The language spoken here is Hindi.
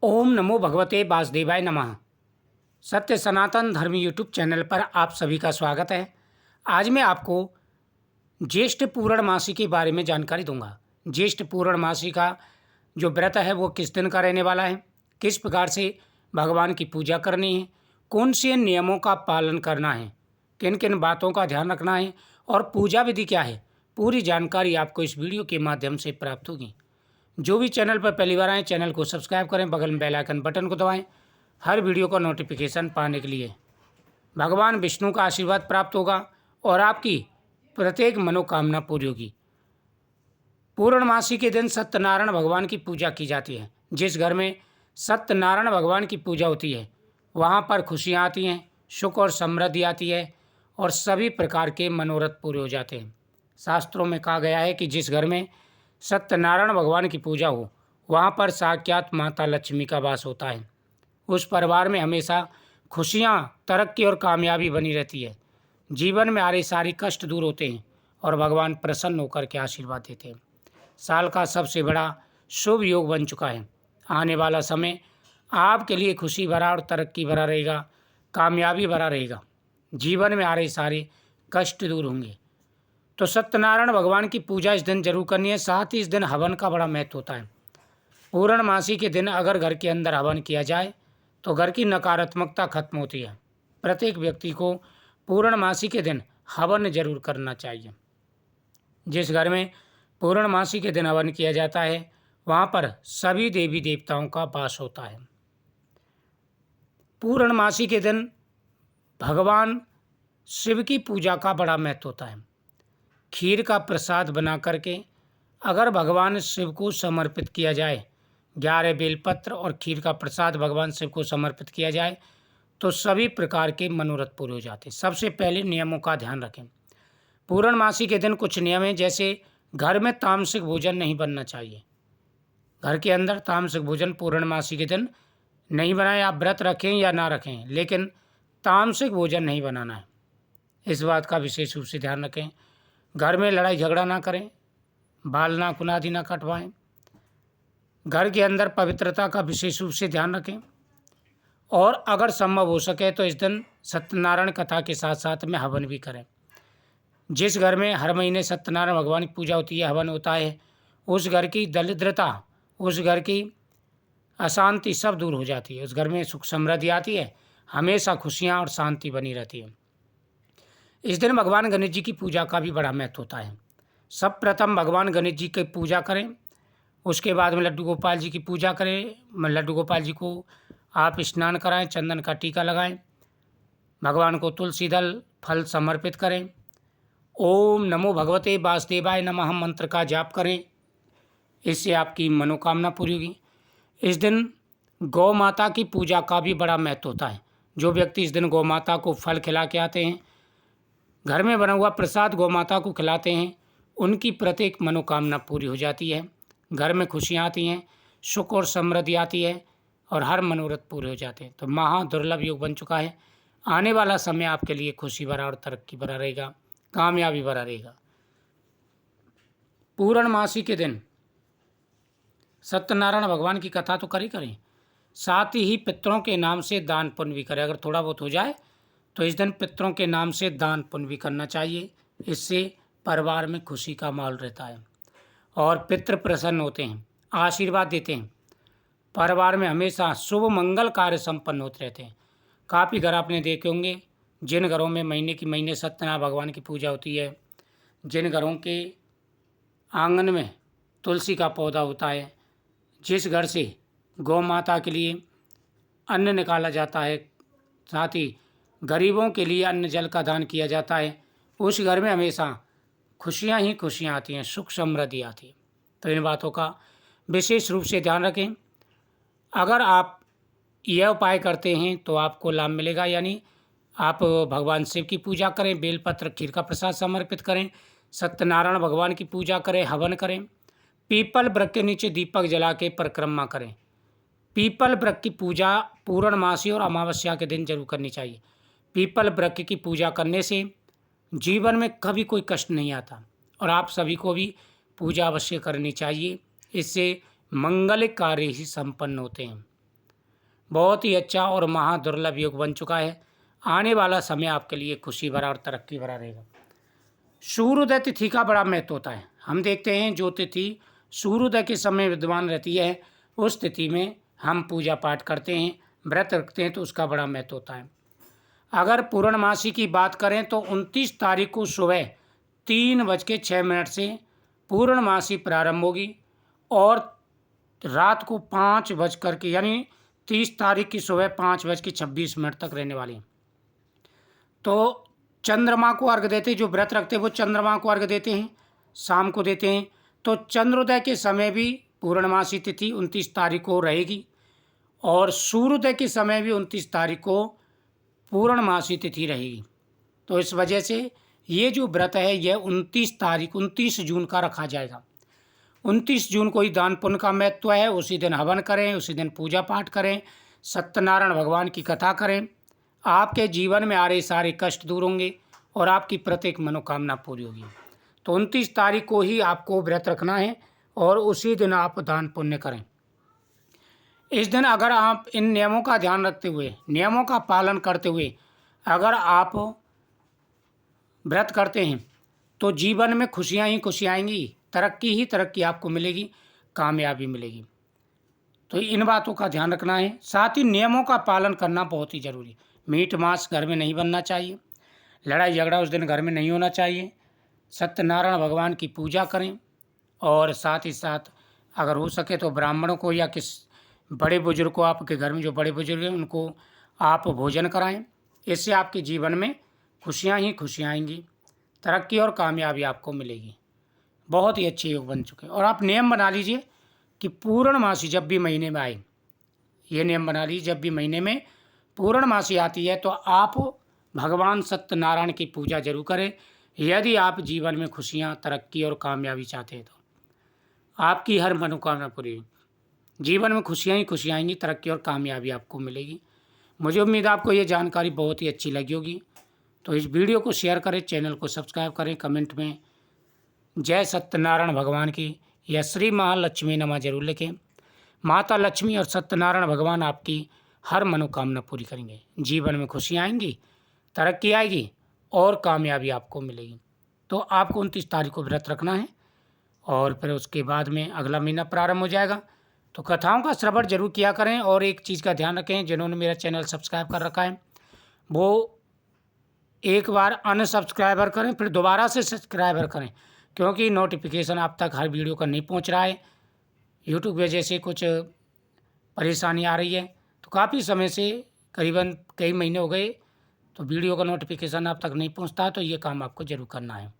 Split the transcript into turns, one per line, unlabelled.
ओम नमो भगवते वासुदेवाय नमः। सत्य सनातन धर्म यूट्यूब चैनल पर आप सभी का स्वागत है। आज मैं आपको ज्येष्ठ पूर्णमासी के बारे में जानकारी दूंगा। ज्येष्ठ पूर्णमासी का जो व्रत है वो किस दिन का रहने वाला है, किस प्रकार से भगवान की पूजा करनी है, कौन से नियमों का पालन करना है, किन किन बातों का ध्यान रखना है और पूजा विधि क्या है, पूरी जानकारी आपको इस वीडियो के माध्यम से प्राप्त होगी। जो भी चैनल पर पहली बार आए चैनल को सब्सक्राइब करें, बगल में बेल आइकन बटन को दबाएं हर वीडियो का नोटिफिकेशन पाने के लिए। भगवान विष्णु का आशीर्वाद प्राप्त होगा और आपकी प्रत्येक मनोकामना पूरी होगी। पूर्णमासी के दिन सत्यनारायण भगवान की पूजा की जाती है। जिस घर में सत्यनारायण भगवान की पूजा होती है वहाँ पर खुशियाँ आती हैं, सुख और समृद्धि आती है और सभी प्रकार के मनोरथ पूरे हो जाते हैं। शास्त्रों में कहा गया है कि जिस घर में सत्यनारायण भगवान की पूजा हो वहाँ पर साक्षात माता लक्ष्मी का वास होता है। उस परिवार में हमेशा खुशियाँ, तरक्की और कामयाबी बनी रहती है। जीवन में आ रहे सारे कष्ट दूर होते हैं और भगवान प्रसन्न होकर के आशीर्वाद देते हैं। साल का सबसे बड़ा शुभ योग बन चुका है। आने वाला समय आपके लिए खुशी भरा और तरक्की भरा रहेगा, कामयाबी भरा रहेगा। जीवन में आ रहे सारे कष्ट दूर होंगे। तो सत्यनारायण भगवान की पूजा इस दिन जरूर करनी है। साथ ही इस दिन हवन का बड़ा महत्व होता है। पूर्णमासी के दिन अगर घर के अंदर हवन किया जाए तो घर की नकारात्मकता खत्म होती है। प्रत्येक व्यक्ति को पूर्णमासी के दिन हवन जरूर करना चाहिए। जिस घर में पूर्णमासी के दिन हवन किया जाता है वहाँ पर सभी देवी देवताओं का वास होता है। पूर्णमासी के दिन भगवान शिव की पूजा का बड़ा महत्व होता है। खीर का प्रसाद बना करके अगर भगवान शिव को समर्पित किया जाए, 11 बेलपत्र और खीर का प्रसाद भगवान शिव को समर्पित किया जाए तो सभी प्रकार के मनोरथ पूरे हो जाते हैं। सबसे पहले नियमों का ध्यान रखें। पूर्णमासी के दिन कुछ नियम हैं, जैसे घर में तामसिक भोजन नहीं बनना चाहिए। घर के अंदर तामसिक भोजन पूर्णमासी के दिन नहीं बनाएं। आप व्रत रखें या ना रखें, लेकिन तामसिक भोजन नहीं बनाना है। इस बात का विशेष रूप से ध्यान रखें। घर में लड़ाई झगड़ा ना करें, बाल नाखून आदि ना कटवाएं। घर के अंदर पवित्रता का विशेष रूप से ध्यान रखें और अगर संभव हो सके तो इस दिन सत्यनारायण कथा के साथ साथ में हवन भी करें। जिस घर में हर महीने सत्यनारायण भगवान की पूजा होती है, हवन होता है, उस घर की दरिद्रता, उस घर की अशांति सब दूर हो जाती है। उस घर में सुख समृद्धि आती है, हमेशा खुशियाँ और शांति बनी रहती है। इस दिन भगवान गणेश जी की पूजा का भी बड़ा महत्व होता है। सब प्रथम भगवान गणेश जी की पूजा करें, उसके बाद में लड्डू गोपाल जी की पूजा करें। लड्डू गोपाल जी को आप स्नान कराएं, चंदन का टीका लगाएं, भगवान को तुलसी दल फल समर्पित करें। ओम नमो भगवते वासुदेवाय नमः मंत्र का जाप करें, इससे आपकी मनोकामना पूरी होगी। इस दिन गौ माता की पूजा का भी बड़ा महत्व होता है। जो व्यक्ति इस दिन गौ माता को फल खिला के आते हैं, घर में बना हुआ प्रसाद गौ माता को खिलाते हैं, उनकी प्रत्येक मनोकामना पूरी हो जाती है। घर में खुशियाँ आती हैं, सुख और समृद्धि आती है और हर मनोरथ पूरे हो जाते हैं। तो महा दुर्लभ योग बन चुका है। आने वाला समय आपके लिए खुशी भरा और तरक्की भरा रहेगा, कामयाबी भरा रहेगा। पूर्णमासी के दिन सत्यनारायण भगवान की कथा तो करें, साथ ही पितरों के नाम से दान पुण्य भी करें। अगर थोड़ा बहुत हो जाए तो इस दिन पितरों के नाम से दान पुण्य भी करना चाहिए। इससे परिवार में खुशी का माहौल रहता है और पितृ प्रसन्न होते हैं, आशीर्वाद देते हैं। परिवार में हमेशा शुभ मंगल कार्य संपन्न होते रहते हैं। काफ़ी घर आपने देखे होंगे जिन घरों में महीने की महीने सत्यनारायण भगवान की पूजा होती है, जिन घरों के आंगन में तुलसी का पौधा होता है, जिस घर से गौ माता के लिए अन्न निकाला जाता है, साथ ही गरीबों के लिए अन्न जल का दान किया जाता है, उस घर में हमेशा खुशियाँ ही खुशियाँ आती हैं, सुख समृद्धि आती है। तो इन बातों का विशेष रूप से ध्यान रखें। अगर आप यह उपाय करते हैं तो आपको लाभ मिलेगा। यानी आप भगवान शिव की पूजा करें, बेलपत्र खीर का प्रसाद समर्पित करें, सत्यनारायण भगवान की पूजा करें, हवन करें, पीपल वृक्ष के नीचे दीपक जला के परिक्रमा करें। पीपल वृक्ष की पूजा पूर्णमासी और अमावस्या के दिन जरूर करनी चाहिए। पीपल वृक्ष की पूजा करने से जीवन में कभी कोई कष्ट नहीं आता और आप सभी को भी पूजा अवश्य करनी चाहिए। इससे मंगल कार्य ही संपन्न होते हैं। बहुत ही अच्छा और महादुर्लभ योग बन चुका है। आने वाला समय आपके लिए खुशी भरा और तरक्की भरा रहेगा। सूर्योदय तिथि का बड़ा महत्व होता है। हम देखते हैं जो तिथि सूर्योदय के समय विद्यमान रहती है उस तिथि में हम पूजा पाठ करते हैं, व्रत रखते हैं, तो उसका बड़ा महत्व होता है। अगर पूर्णमासी की बात करें तो 29 तारीख को सुबह 3:06 से पूर्णमासी प्रारंभ होगी और रात को 5 यानी 30 तारीख की सुबह 5:26 तक रहने वाली है। तो चंद्रमा को अर्घ देते, जो व्रत रखते हैं वो चंद्रमा को अर्घ देते हैं, शाम को देते हैं। तो चंद्रोदय के समय भी पूर्णमासी तिथि 29 तारीख को रहेगी और सूर्योदय के समय भी 29 तारीख को पूर्णमासी तिथि रहेगी। तो इस वजह से ये जो व्रत है यह 29 जून का रखा जाएगा। 29 जून को ही दान पुण्य का महत्व है। उसी दिन हवन करें, उसी दिन पूजा पाठ करें, सत्यनारायण भगवान की कथा करें। आपके जीवन में आ रहे सारे कष्ट दूर होंगे और आपकी प्रत्येक मनोकामना पूरी होगी। तो 29 तारीख को ही आपको व्रत रखना है और उसी दिन आप दान पुण्य करें। इस दिन अगर आप इन नियमों का ध्यान रखते हुए, नियमों का पालन करते हुए अगर आप व्रत करते हैं तो जीवन में खुशियाँ ही खुशियाँ आएंगी, तरक्की ही तरक्की आपको मिलेगी, कामयाबी मिलेगी। तो इन बातों का ध्यान रखना है। साथ ही नियमों का पालन करना बहुत ही जरूरी है। मीट मांस घर में नहीं बनना चाहिए, लड़ाई झगड़ा उस दिन घर में नहीं होना चाहिए। सत्यनारायण भगवान की पूजा करें और साथ ही साथ अगर हो सके तो ब्राह्मणों को या किस बड़े बुजुर्ग को, आपके घर में जो बड़े बुजुर्ग हैं उनको आप भोजन कराएं। इससे आपके जीवन में खुशियाँ ही खुशियाँ आएंगी, तरक्की और कामयाबी आपको मिलेगी। बहुत ही अच्छे योग बन चुके हैं। और आप नियम बना लीजिए कि पूर्णमासी जब भी महीने में आए, ये नियम बना लीजिए जब भी महीने में पूर्णमासी आती है तो आप भगवान सत्यनारायण की पूजा जरूर करें। यदि आप जीवन में खुशियाँ, तरक्की और कामयाबी चाहते हैं तो आपकी हर मनोकामना पूरी होगी। जीवन में खुशियाँ ही खुशियाँ आएंगी, तरक्की और कामयाबी आपको मिलेगी। मुझे उम्मीद है आपको ये जानकारी बहुत ही अच्छी लगी होगी। तो इस वीडियो को शेयर करें, चैनल को सब्सक्राइब करें, कमेंट में जय सत्यनारायण भगवान की या श्री महालक्ष्मी नमः जरूर लिखें। माता लक्ष्मी और सत्यनारायण भगवान आपकी हर मनोकामना पूरी करेंगे। जीवन में खुशियाँ आएंगी, तरक्की आएगी और कामयाबी आपको मिलेगी। तो आपको 29 तारीख को व्रत रखना है और फिर उसके बाद में अगला महीना प्रारंभ हो जाएगा। तो कथाओं का श्रवण जरूर किया करें। और एक चीज़ का ध्यान रखें, जिन्होंने मेरा चैनल सब्सक्राइब कर रखा है वो एक बार अनसब्सक्राइबर करें, फिर दोबारा से सब्सक्राइबर करें, क्योंकि नोटिफिकेशन आप तक हर वीडियो का नहीं पहुंच रहा है। यूट्यूब वजह से कुछ परेशानी आ रही है। तो काफ़ी समय से करीबन कई महीने हो गए तो वीडियो का नोटिफिकेशन आप तक नहीं पहुंचता है। तो ये काम आपको ज़रूर करना है।